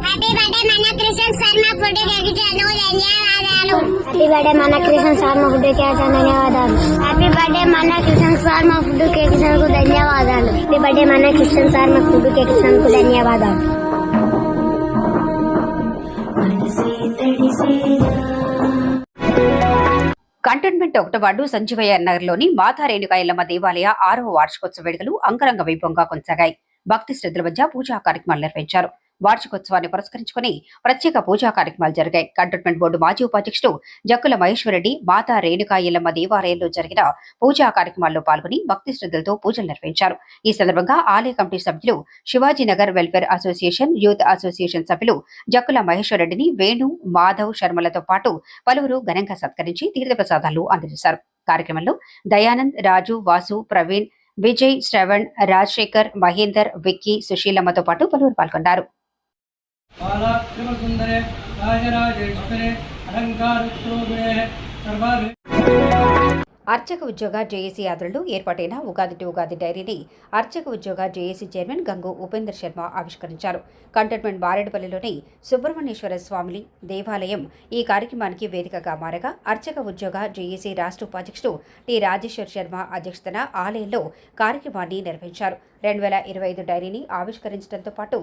Speaker 9: హ్యాపీ బర్త్డే మన కృష్ణ శర్మ ఫుడ్ కేక్ ధన్యవాదాలు. హ్యాపీ బర్త్డే మన కృష్ణ శర్మ ఫుడ్ కేక్ ధన్యవాదాలు. హ్యాపీ బర్త్డే మన కృష్ణ శర్మ ఫుడ్ కేక్ కు ధన్యవాదాలు. హ్యాపీ బర్త్డే మన కృష్ణ శర్మ ఫుడ్ కేక్ కు ధన్యవాదాలు.
Speaker 6: కంటోన్మెంట్ 1వ వార్డు సంజీవయ్య నగర్లోని మాతా రేణుకా ఎల్లమ్మ దేవాలయ 6వ వార్షికోత్సవ వేడుకలు అంగరంగ వైభవంగా కొనసాగాయి. భక్తి శ్రద్ధల మధ్య పూజా కార్యక్రమాలు నిర్వహించారు. వార్షికోత్సవాన్ని పురస్కరించుకుని ప్రత్యేక పూజా కార్యక్రమాలు జరిగాయి. కంటోన్మెంట్ బోర్డు మాజీ ఉపాధ్యక్షుడు జక్కుల మహేశ్వరరెడ్డి మాతా రేణుకా ఎల్లమ్మ దేవాలయంలో జరిగిన పూజా కార్యక్రమాల్లో పాల్గొని భక్తి శ్రద్ధలతో పూజలు నిర్వహించారు. ఈ సందర్భంగా ఆలయ కమిటీ సభ్యులు Shivaji Nagar welfare association, youth association సభ్యులు జక్కుల మహేశ్వరరెడ్డిని వేణు, మాధవ్ శర్మలతో పాటు పలువురు ఘనంగా సత్కరించి తీర్థప్రసాదాలు అందజేశారు. కార్యక్రమంలో దయానంద్, రాజు, వాసు, ప్రవీణ్, విజయ్, శ్రవణ్, రాజశేఖర్, మహేందర్, విక్కీ, సుశీలమ్మతో పాటు పలువురు పాల్గొన్నారు. అర్చక ఉద్యోగ జేఏసీ ఆధ్వర్యంలో ఏర్పాటైన ఉగాది టు ఉగాది డైరీని అర్చక ఉద్యోగ జేఏసీ చైర్మన్ గంగు ఉపేందర్ శర్మ ఆవిష్కరించారు. కంటోన్మెంట్ బారెడ్పల్లిలోని సుబ్రహ్మణ్యేశ్వర స్వామి దేవాలయం ఈ కార్యక్రమానికి వేదికగా మారగా అర్చక ఉద్యోగ జేఏసీ రాష్ట్ర ఉపాధ్యక్షుడు టి రాజేశ్వర్ శర్మ అధ్యక్షతన ఆలయంలో కార్యక్రమాన్ని నిర్వహించారు. 2025 డైరీని ఆవిష్కరించడంతో పాటు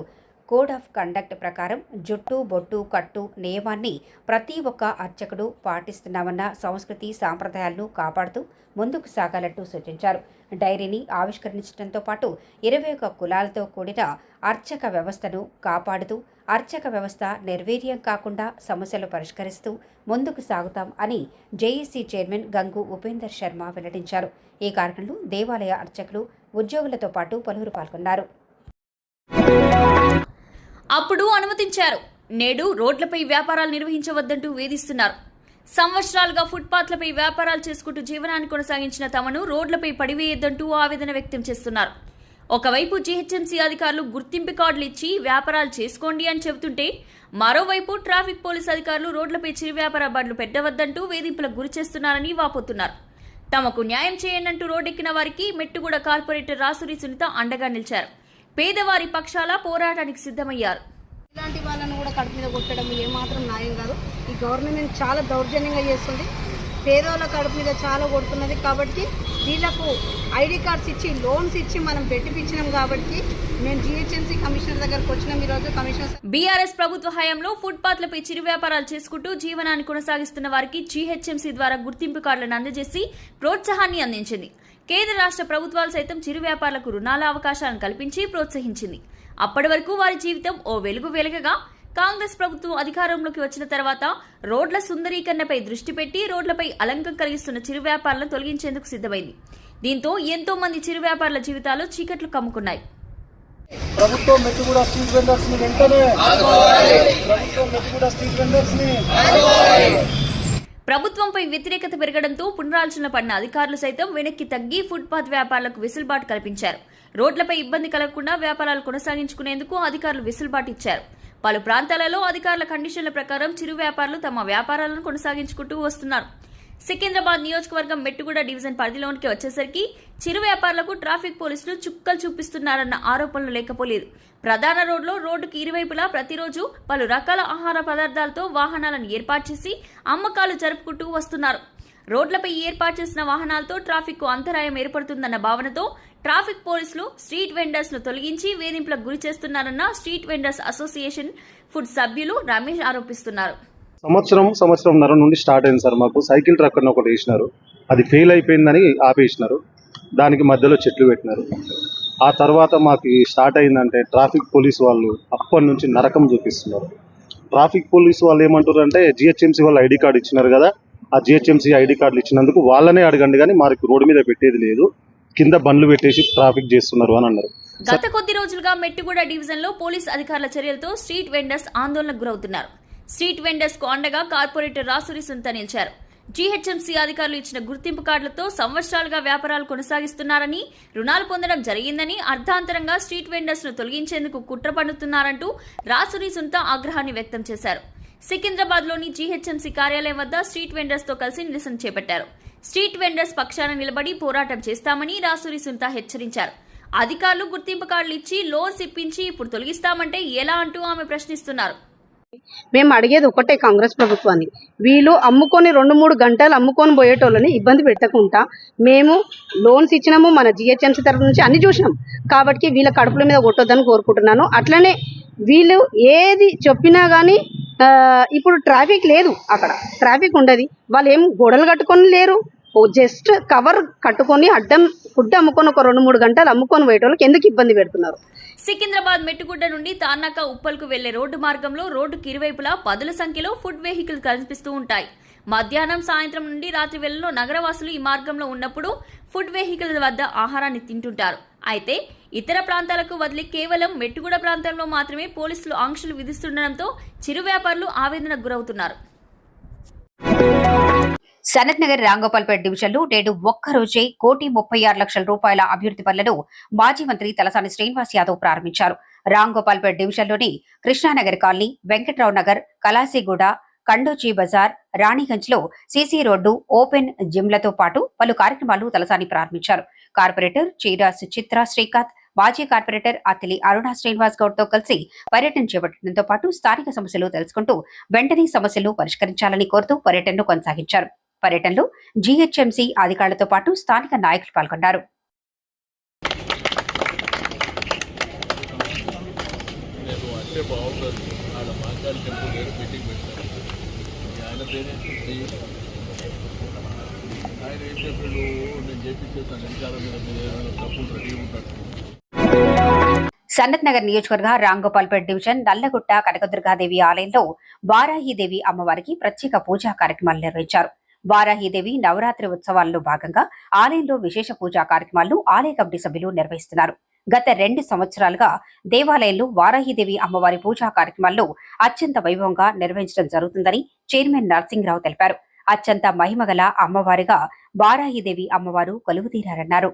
Speaker 6: కోడ్ ఆఫ్ కండక్ట్ ప్రకారం జుట్టు, బొట్టు, కట్టు నియమాన్ని ప్రతి ఒక్క అర్చకుడు పాటిస్తున్నామన్న సంస్కృతి సాంప్రదాయాలను కాపాడుతూ ముందుకు సాగాలంటూ సూచించారు. డైరీని ఆవిష్కరించడంతో పాటు 21 కులాలతో కూడిన అర్చక వ్యవస్థను కాపాడుతూ అర్చక వ్యవస్థ నిర్వీర్యం కాకుండా సమస్యలు పరిష్కరిస్తూ ముందుకు సాగుతాం అని జేఏసీ చైర్మన్ గంగు ఉపేందర్ శర్మ వెల్లడించారు. ఈ కార్యక్రమంలో దేవాలయ అర్చకులు, ఉద్యోగులతో పాటు పలువురు పాల్గొన్నారు.
Speaker 8: అప్పుడు అనుమతించారు. నేడు రోడ్లపై వ్యాపారాలు నిర్వహించవద్దంటూ వేధిస్తున్నారు. సంవత్సరాలుగా ఫుట్పాత్లపై వ్యాపారాలు చేసుకుంటూ జీవనాన్ని కొనసాగించిన తమను రోడ్లపై పడివేయొద్దంటూ ఆవేదన వ్యక్తం చేస్తున్నారు. ఒకవైపు జీహెచ్ఎంసీ అధికారులు గుర్తింపు కార్డులు ఇచ్చి వ్యాపారాలు చేసుకోండి అని చెబుతుంటే, మరోవైపు ట్రాఫిక్ పోలీసు అధికారులు రోడ్లపై చిరు వ్యాపార బండ్లు పెట్టవద్దంటూ వేధింపులకు గురి చేస్తున్నారని వాపోతున్నారు. తమకు న్యాయం చేయండంటూ రోడ్డెక్కిన వారికి మెట్టుగూడ కార్పొరేటర్ రాసూరి సునీత అండగా నిలిచారు. పేదవారి పక్షాల పోరాటానికి సిద్ధమయ్యారు.
Speaker 5: ఇలాంటి వాళ్ళను కూడా కడుపు మీద కొట్టడం ఏమాత్రం న్యాయం కాదు. ఈ గవర్నమెంట్ చాలా దౌర్జన్యంగా చేస్తుంది. పేదవాళ్ళ కడుపు మీద చాలా కొడుతున్నది. కాబట్టి వీళ్ళకు ఐడి కార్డ్స్ ఇచ్చి లోన్స్ ఇచ్చి మనం పెట్టిపించినాం. కాబట్టి మేము జిహెచ్ఎంసీ కమిషనర్ దగ్గరకు వచ్చినాం. ఈరోజు కమిషనర్
Speaker 8: బీఆర్ఎస్ ప్రభుత్వ హయాంలో ఫుట్పాత్లపై చిరు వ్యాపారాలు చేసుకుంటూ జీవనాన్ని కొనసాగిస్తున్న వారికి జీహెచ్ఎంసీ ద్వారా గుర్తింపు కార్డులను అందజేసి ప్రోత్సాహాన్ని అందించింది. కేంద్ర రాష్ట్ర ప్రభుత్వాలు సైతం చిరు వ్యాపారులకు రుణాల అవకాశాలను కల్పించి ప్రోత్సహించింది. అప్పటి వరకు వారి జీవితం ఓ వెలుగు వెలగగా, కాంగ్రెస్ ప్రభుత్వం అధికారంలోకి వచ్చిన తర్వాత రోడ్ల సుందరీకరణపై దృష్టి పెట్టి రోడ్లపై ఆలంకం కలిగిస్తున్న చిరు వ్యాపారులను తొలగించేందుకు సిద్ధమైంది. దీంతో ఎంతో మంది చిరు వ్యాపారుల జీవితాలు చీకట్లు కమ్ముకున్నాయి.
Speaker 10: ప్రభుత్వం మెట్టుగూడ స్ట్రీట్ వెండర్స్ ని వెంటనే ప్రభుత్వం మెట్టుగూడ స్ట్రీట్ వెండర్స్ ని
Speaker 8: ప్రభుత్వంపై వ్యతిరేకత పెరగడంతో పునరాలోచన పడిన అధికారులు సైతం వెనక్కి తగ్గి ఫుట్పాత్ వ్యాపారులకు వెసులుబాటు కల్పించారు. రోడ్లపై ఇబ్బంది కలగకుండా వ్యాపారాలు కొనసాగించుకునేందుకు అధికారులు వెసులుబాటు ఇచ్చారు. పలు ప్రాంతాలలో అధికారుల కండిషన్ల ప్రకారం చిరు వ్యాపారులు తమ వ్యాపారాలను కొనసాగించుకుంటూ వస్తున్నారు. సికింద్రాబాద్ నియోజకవర్గం మెట్టుగూడ డివిజన్ పరిధిలోనికి వచ్చేసరికి చిరు వ్యాపారులకు ట్రాఫిక్ పోలీసులు చుక్కలు చూపిస్తున్నారన్న ఆరోపణలు లేకపోలేదు. ప్రధాన రోడ్డుకు ఇరువైపులా ప్రతిరోజు పలు రకాల ఆహార పదార్థాలతో వాహనాలను ఏర్పాటు చేసి అమ్మకాలు జరుపుకుంటూ వస్తున్నారు. రోడ్లపై ఏర్పాటు చేసిన వాహనాలతో ట్రాఫిక్ కు అంతరాయం ఏర్పడుతుందన్న భావనతో ట్రాఫిక్ పోలీసులు స్ట్రీట్ వెండర్స్ ను తొలగించి వేధింపులకు గురి చేస్తున్నారన్న స్ట్రీట్ వెండర్స్ అసోసియేషన్ ఫుడ్ సభ్యులు రమేష్ ఆరోపిస్తున్నారు.
Speaker 10: సంవత్సరంన్నర నుండి స్టార్ట్ అయింది సార్. మాకు సైకిల్ ట్రక్ అని ఒకటి వేసినారు. అది ఫెయిల్ అయిపోయిందని ఆపేసినారు. దానికి మధ్యలో చెట్లు పెట్టినారు. ఆ తర్వాత మాకు స్టార్ట్ అయిందంటే ట్రాఫిక్ పోలీసు వాళ్ళు అప్పటి నుంచి నరకం చూపిస్తున్నారు. ట్రాఫిక్ పోలీసు వాళ్ళు ఏమంటారు అంటే, జిహెచ్ఎంసీ వాళ్ళు ఐడి కార్డు ఇచ్చినారు కదా, ఆ జిహెచ్ఎంసీ ఐడి కార్డులు ఇచ్చినందుకు వాళ్ళనే అడగండి కానీ మాకు రోడ్డు మీద పెట్టేది లేదు, కింద బండ్లు పెట్టేసి ట్రాఫిక్ చేస్తున్నారు అని అన్నారు.
Speaker 8: గత కొద్ది రోజులుగా మెట్టుగూడ డివిజన్ లో పోలీస్ అధికారుల చర్యలతో స్ట్రీట్ వెండర్స్ ఆందోళనకు గురవుతున్నారు. స్ట్రీట్ వెండర్స్ కు అండగా కార్పొరేటర్ రాసూరి సునీత నిలిచారు. జీహెచ్ఎంసీ అధికారులు ఇచ్చిన గుర్తింపు కార్డులతో సంవత్సరాలుగా వ్యాపారాలు కొనసాగిస్తున్నారని, రుణాలు పొందడం జరిగిందని, అర్ధాంతరంగా స్ట్రీట్ వెండర్స్ ను తొలగించేందుకు కుట్ర పన్నుతున్నారంటూ రాసూరి సునీత ఆగ్రహాన్ని వ్యక్తం చేశారు. సికింద్రాబాద్ లోని జీహెచ్ఎంసీ కార్యాలయం వద్ద స్ట్రీట్ వెండర్స్ తో కలిసి నిరసన చేపట్టారు. స్ట్రీట్ వెండర్స్ పక్షాన నిలబడి పోరాటం చేస్తామని రాసూరి సునీత హెచ్చరించారు. అధికారులు గుర్తింపు కార్డులు ఇచ్చి లోన్స్ ఇప్పించి ఇప్పుడు తొలగిస్తామంటే ఎలా అంటూ ఆమె ప్రశ్నిస్తున్నారు.
Speaker 5: మేము అడిగేది ఒకటే కాంగ్రెస్ ప్రభుత్వాన్ని, వీళ్ళు అమ్ముకొని 2-3 గంటలు అమ్ముకొని పోయేటోళ్ళని ఇబ్బంది పెట్టకుండా, మేము లోన్స్ ఇచ్చినాము, మన జిహెచ్ఎంసీ తరఫు నుంచి అన్ని చూసినాం. కాబట్టి వీళ్ళ కడుపుల మీద కొట్టొద్దని కోరుకుంటున్నాను. అట్లనే వీళ్ళు ఏది చెప్పినా కానీ ఇప్పుడు ట్రాఫిక్ లేదు, అక్కడ ట్రాఫిక్ ఉండదు. వాళ్ళు ఏం గోడలు కట్టుకొని లేరు, జస్ట్ కవర్ కట్టుకొని అడ్డం ఫుడ్ అమ్ముకొని ఒక 2-3 గంటలు అమ్ముకొని పోయేటోళ్ళకి ఎందుకు ఇబ్బంది పెడుతున్నారు?
Speaker 8: సికింద్రాబాద్ మెట్టుగుడ్డ నుండి తార్నాక ఉప్పల్కు వెళ్లే రోడ్డు మార్గంలో రోడ్డుకి ఇరువైపులా పదుల సంఖ్యలో ఫుడ్ వెహికల్ కనిపిస్తూ ఉంటాయి. మధ్యాహ్నం, సాయంత్రం నుండి రాత్రి వేళల్లో నగరవాసులు ఈ మార్గంలో ఉన్నప్పుడు ఫుడ్ వెహికల్ వద్ద ఆహారాన్ని తింటుంటారు. అయితే ఇతర ప్రాంతాలకు వదిలి కేవలం మెట్టుగూడ ప్రాంతంలో మాత్రమే పోలీసులు ఆంక్షలు విధిస్తుండటంతో చిరు వ్యాపారులు ఆవేదనకు గురవుతున్నారు.
Speaker 6: సనత్ నగర్ రాంగోపాల్పేట డివిజన్లో నేడు ఒక్కరోజే 1,36,00,000 రూపాయల అభివృద్ధి పనులను మాజీ మంత్రి తలసాని శ్రీనివాస్ యాదవ్ ప్రారంభించారు. రాంగోపాల్పేట డివిజన్లోని కృష్ణానగర్ కాలనీ, వెంకట్రావు నగర్, కలాసిగూడ, కండోజీ బజార్, రాణిగంజ్ లో సీసీ రోడ్డు, ఓపెన్ జిమ్లతో పాటు పలు కార్యక్రమాలు తలసాని ప్రారంభించారు. కార్పొరేటర్ చీరా సుచిత్ర శ్రీకాంత్, మాజీ కార్పొరేటర్ అతిలి అరుణ శ్రీనివాస్ గౌడ్ తో కలిసి పర్యటన చేపట్టడంతో పాటు స్థానిక సమస్యలు తెలుసుకుంటూ వెంటనే సమస్యలు పరిష్కరించాలని కోరుతూ పర్యటనను కొనసాగించారు. పర్యటనలో జీహెచ్ఎంసీ అధికారులతో పాటు స్థానిక నాయకులు పాల్గొన్నారు. సనత్ నగర్ నియోజకవర్గ రాంగోపాల్పేట డివిజన్ నల్లగుట్ట కనకదుర్గాదేవి ఆలయంలో వారాహీదేవి అమ్మవారికి ప్రత్యేక పూజా కార్యక్రమాలు నిర్వహించారు. వారాహీదేవి నవరాత్రి ఉత్సవాల్లో భాగంగా ఆలయంలో విశేష పూజా కార్యక్రమాలను ఆలయ కమిటీ సభ్యులు నిర్వహిస్తున్నారు. గత 2 సంవత్సరాలుగా దేవాలయంలో వారాహిదేవి అమ్మవారి పూజా కార్యక్రమాల్లో అత్యంత వైభవంగా నిర్వహించడం జరుగుతుందని చైర్మన్ నరసింహరావు తెలిపారు. అత్యంత మహిమగల అమ్మవారిగా వారాహిదేవి అమ్మవారు కొలువుతీరారన్నారు.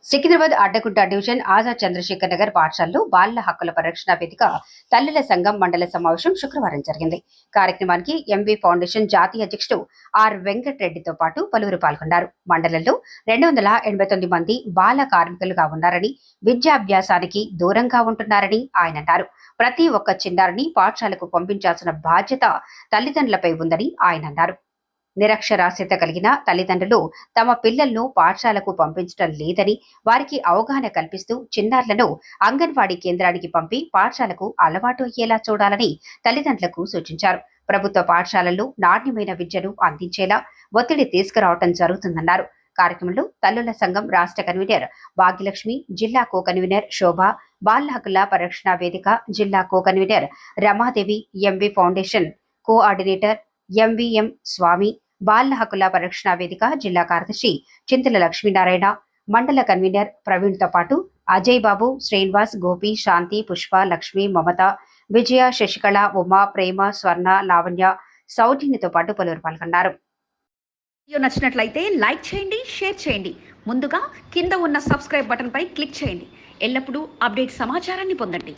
Speaker 6: సికింద్రాబాద్ అడ్డగుంట డివిజన్ ఆజాద్ చంద్రశేఖర్ నగర్ పాఠశాలలో బాలల హక్కుల పరిరక్షణ వేదిక తల్లుల సంఘం మండల సమావేశం శుక్రవారం జరిగింది. కార్యక్రమానికి ఎంవి ఫౌండేషన్ జాతీయ అధ్యక్షుడు ఆర్ వెంకటరెడ్డితో పాటు పలువురు పాల్గొన్నారు. మండలంలో 289 మంది బాల కార్మికులుగా ఉన్నారని, విద్యాభ్యాసానికి దూరంగా ఉంటున్నారని ఆయన అన్నారు. ప్రతి ఒక్క చిన్నారిని పాఠశాలకు పంపించాల్సిన బాధ్యత తల్లిదండ్రులపై ఉందని ఆయన అన్నారు. నిరక్షరాస్యత కలిగిన తల్లిదండ్రులు తమ పిల్లలను పాఠశాలకు పంపించడం లేదని, వారికి అవగాహన కల్పిస్తూ చిన్నారులను అంగన్వాడీ కేంద్రానికి పంపి పాఠశాలకు అలవాటు అయ్యేలా చూడాలని తల్లిదండ్రులకు సూచించారు. ప్రభుత్వ పాఠశాలల్లో నాణ్యమైన విద్యను అందించేలా ఒత్తిడి తీసుకురావడం జరుగుతుందన్నారు. కార్యక్రమంలో తల్లుల సంఘం రాష్ట్ర కన్వీనర్ భాగ్యలక్ష్మి, జిల్లా కో కన్వీనర్ శోభ, బాల హక్కుల పరిరక్షణ వేదిక జిల్లా co convener Ramadevi, MV Foundation coordinator MVM Swamy, బాల హక్కుల పరిరక్షణ వేదిక జిల్లా కార్యదర్శి చింతల లక్ష్మీనారాయణ, మండల కన్వీనర్ ప్రవీణ్తో పాటు అజయ్ బాబు, శ్రీనివాస్, గోపి, శాంతి, పుష్ప, లక్ష్మి, మమత, విజయ, శశికళ, ఉమా, ప్రేమ, స్వర్ణ, లావణ్య, సౌజన్యతో పాటు పలువురు పాల్గొన్నారు.
Speaker 1: వీడియో నచ్చినట్లయితే లైక్ చేయండి, షేర్ చేయండి. ముందుగా కింద ఉన్న సబ్స్క్రైబ్ బటన్ పై క్లిక్ చేయండి. ఎల్లప్పుడూ అప్డేట్ సమాచారాన్ని పొందండి.